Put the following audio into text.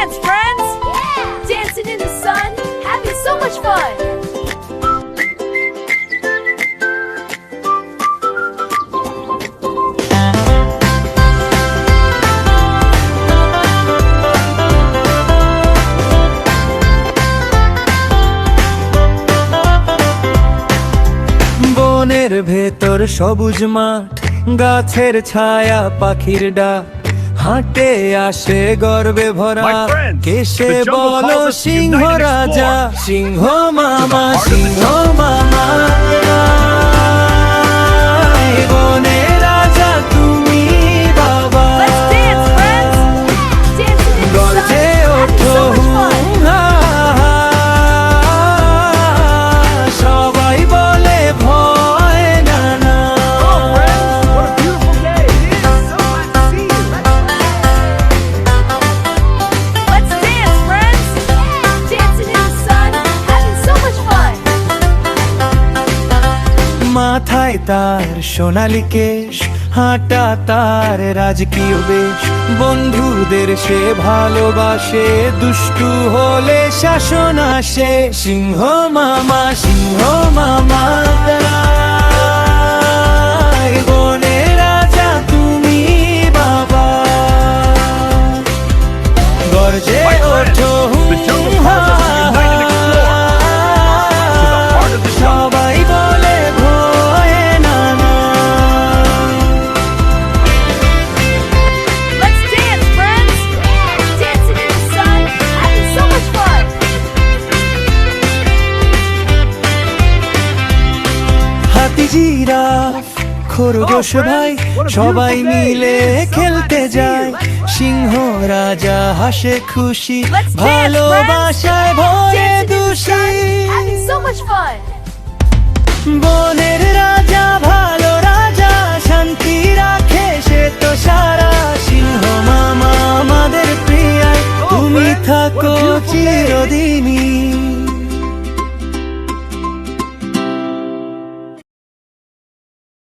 dance, friends! Yeah! Dancing in the sun, having so much fun! বনের ভেতর সবুজ মাঠ, গাছের ছায়া, পাখির ডাক, হাঁটে আসে গর্বে ভরা My friends, কেসে the jungle বলো calls us to Singh unite and রাজা, explore. সিংহ মামা, The heart of the Singh jungle. মামা। বনে রাজা তুমি বাবা, Let's dance, friends! Dancing in the sun, গর্জে having ওঠো so much fun! সবাই বলে ভয় না না। What a beautiful day! It is so glad to see you. Let's dance, friends! Dancing in the sun, having so much fun! মাথায় তার সোনালি কেশ, হাঁটা তার রাজকীয় বেশ, বন্ধুদের সে ভালোবাসে, দুষ্টু হলে শাসন আসে, সিংহ মামা, সিংহ মামা। বনে রাজা তুমি বাবা, গর্জে My friends, ওঠো the jungle calls us to unite and explore. To the heart of the jungle. সবাই বলে ভয় না না। Let's dance, friends! Dancing in the sun, having so much fun! হাতি, জিরাফ, খরগোশ ভাই সবাই মিলে খেলতে যায়, সিংহ রাজা হাসে খুশি, Let's dance, friends! ভালোবাসায় ভয়ে Dancing in the দোষী। sun, having so much fun! বনের রাজা ভালো রাজা, শান্তি রাখে সে তো সারা, সিংহ মামা আমাদের প্রিয়, তুমি থাকো চিরদিনই